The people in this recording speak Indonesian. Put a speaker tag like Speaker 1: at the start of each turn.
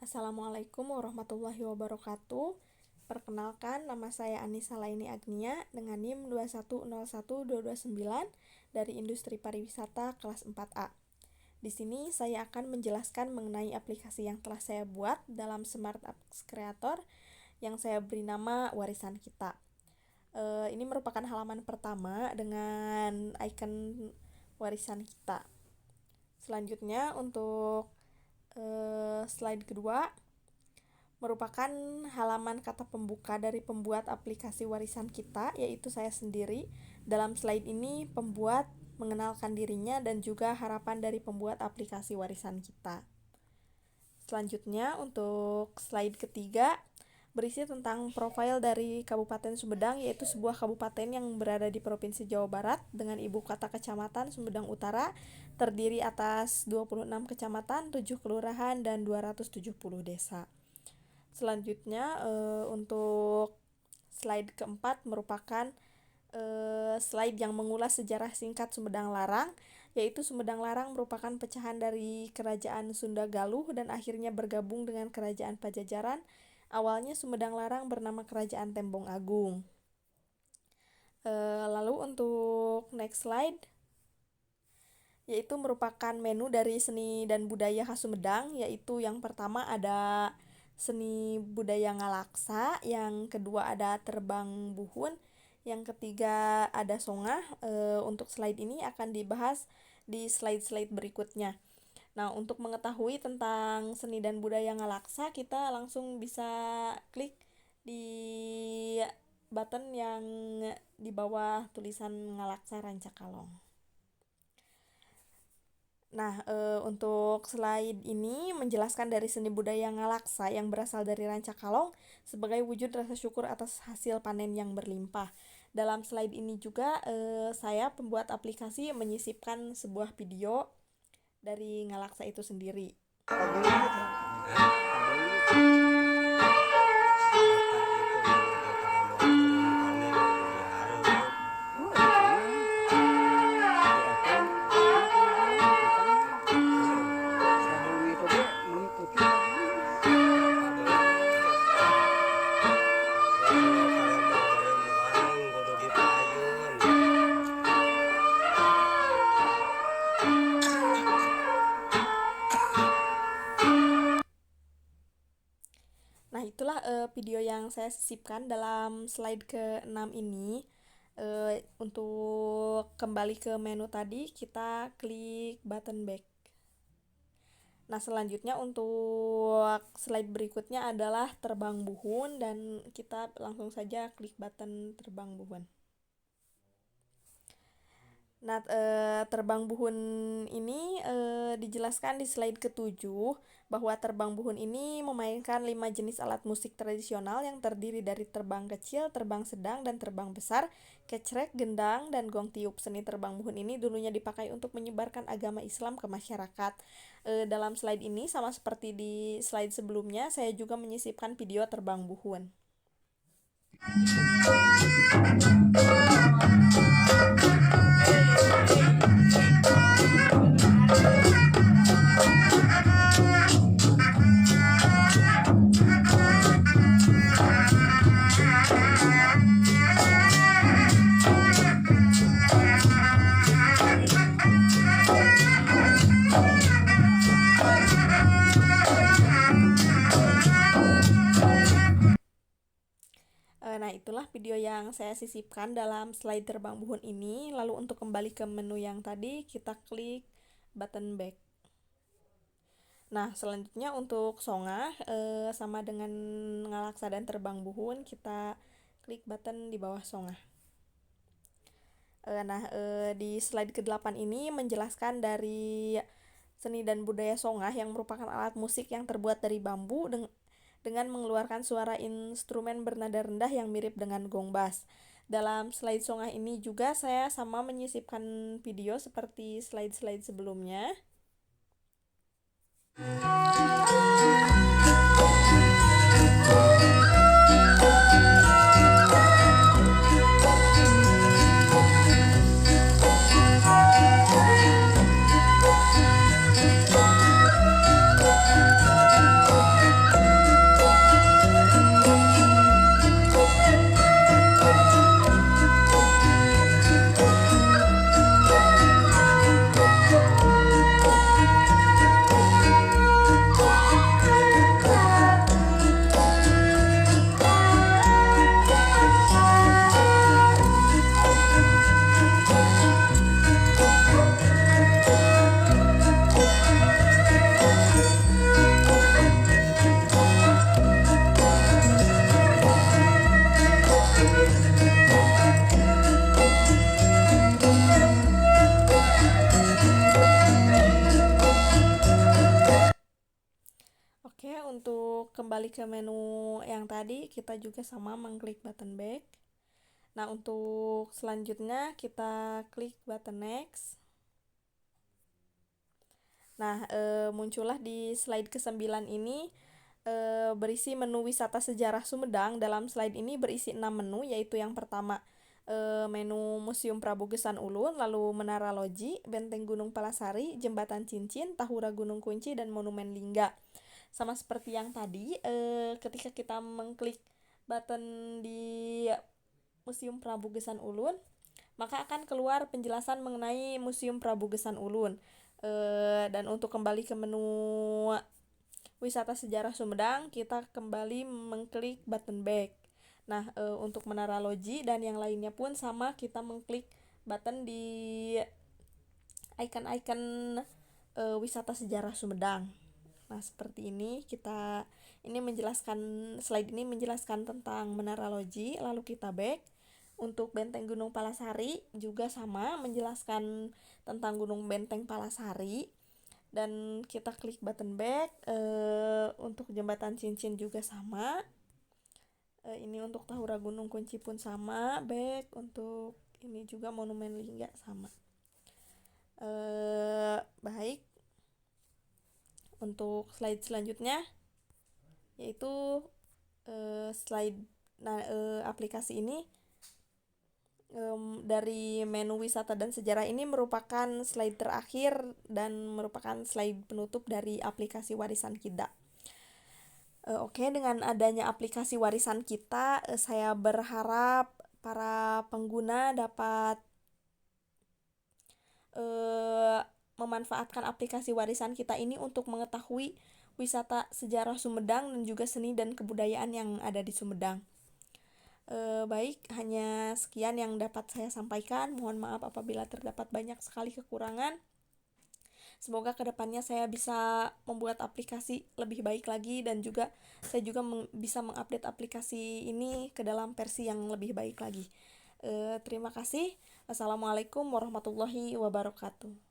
Speaker 1: Assalamualaikum warahmatullahi wabarakatuh. Perkenalkan, nama saya Anissa Laini Agnia dengan NIM 2101229 dari Industri Pariwisata kelas 4A. Di sini saya akan menjelaskan mengenai aplikasi yang telah saya buat dalam Smart Apps Creator yang saya beri nama Warisan Kita. Ini merupakan halaman pertama dengan icon Warisan Kita. Selanjutnya untuk slide kedua merupakan halaman kata pembuka dari pembuat aplikasi Warisan Kita, yaitu saya sendiri. Dalam slide ini pembuat mengenalkan dirinya dan juga harapan dari pembuat aplikasi Warisan Kita. Selanjutnya untuk slide ketiga berisi tentang profil dari Kabupaten Sumedang, yaitu sebuah kabupaten yang berada di Provinsi Jawa Barat dengan ibu kota kecamatan Sumedang Utara, terdiri atas 26 kecamatan, 7 kelurahan, dan 270 desa. Selanjutnya untuk slide keempat merupakan slide yang mengulas sejarah singkat Sumedang Larang, yaitu Sumedang Larang merupakan pecahan dari Kerajaan Sunda Galuh dan akhirnya bergabung dengan Kerajaan Pajajaran. Awalnya Sumedang Larang bernama Kerajaan Tembong Agung. Lalu untuk next slide, yaitu merupakan menu dari seni dan budaya khas Sumedang, yaitu yang pertama ada seni budaya Ngalaksa, yang kedua ada terbang buhun, yang ketiga ada songah. Untuk slide ini akan dibahas di slide-slide berikutnya. Nah, untuk mengetahui tentang seni dan budaya Ngalaksa, kita langsung bisa klik di button yang di bawah tulisan Ngalaksa Rancakalong. Nah, untuk slide ini menjelaskan dari seni budaya Ngalaksa yang berasal dari Rancakalong sebagai wujud rasa syukur atas hasil panen yang berlimpah. Dalam slide ini juga saya pembuat aplikasi menyisipkan sebuah video dari Ngalaksa itu sendiri. Nah, itulah video yang saya sisipkan dalam slide ke-6 ini. Untuk kembali ke menu tadi, kita klik button back. Nah, selanjutnya untuk slide berikutnya adalah terbang buhun, dan kita langsung saja klik button terbang buhun. Nah, terbang buhun ini dijelaskan di slide ke-7 bahwa terbang buhun ini memainkan 5 jenis alat musik tradisional yang terdiri dari terbang kecil, terbang sedang, dan terbang besar, kecrek, gendang, dan gong tiup. Seni terbang buhun ini dulunya dipakai untuk menyebarkan agama Islam ke masyarakat. Dalam slide ini, sama seperti di slide sebelumnya, saya juga menyisipkan video terbang buhun. Nah, itulah video yang saya sisipkan dalam slide terbang buhun ini. Lalu untuk kembali ke menu yang tadi, kita klik button back. Nah, selanjutnya untuk songah, sama dengan Ngalaksa dan terbang buhun, kita klik button di bawah songah. Nah, di slide ke-8 ini menjelaskan dari seni dan budaya songah yang merupakan alat musik yang terbuat dari bambu dengan mengeluarkan suara instrumen bernada rendah yang mirip dengan gong bass. Dalam slide songah ini juga saya sama menyisipkan video seperti slide-slide sebelumnya. untuk kembali ke menu yang tadi, kita juga sama mengklik button back. Nah, untuk selanjutnya kita klik button next. Nah, muncullah di slide ke-9 ini berisi menu wisata sejarah Sumedang. Dalam slide ini berisi 6 menu, yaitu yang pertama menu Museum Prabu Gesan Ulun, lalu Menara Loji, Benteng Gunung Palasari, Jembatan Cincin, Tahura Gunung Kunci, dan Monumen Lingga. Sama seperti yang tadi, ketika kita mengklik button di Museum Prabu Gesan Ulun, maka akan keluar penjelasan mengenai Museum Prabu Gesan Ulun. Dan untuk kembali ke menu wisata sejarah Sumedang, kita kembali mengklik button back. Nah, untuk Menara Loji dan yang lainnya pun sama, kita mengklik button di icon-icon wisata sejarah Sumedang. Nah, seperti ini slide ini menjelaskan tentang Menara Loji, lalu kita back. Untuk Benteng Gunung Palasari juga sama, menjelaskan tentang Gunung Benteng Palasari, dan kita klik button back. Untuk Jembatan Cincin juga sama. Ini untuk Tahura Gunung Kunci pun sama, back. Untuk ini juga Monumen Lingga sama. Baik. Untuk slide selanjutnya yaitu slide aplikasi ini dari menu wisata dan sejarah ini merupakan slide terakhir dan merupakan slide penutup dari aplikasi Warisan Kita. Oke, dengan adanya aplikasi Warisan Kita, saya berharap para pengguna dapat memanfaatkan aplikasi Warisan Kita ini untuk mengetahui wisata sejarah Sumedang dan juga seni dan kebudayaan yang ada di Sumedang. Baik, hanya sekian yang dapat saya sampaikan. Mohon maaf apabila terdapat banyak sekali kekurangan. Semoga kedepannya saya bisa membuat aplikasi lebih baik lagi, dan juga saya juga bisa mengupdate aplikasi ini ke dalam versi yang lebih baik lagi. Terima kasih. Wassalamualaikum warahmatullahi wabarakatuh.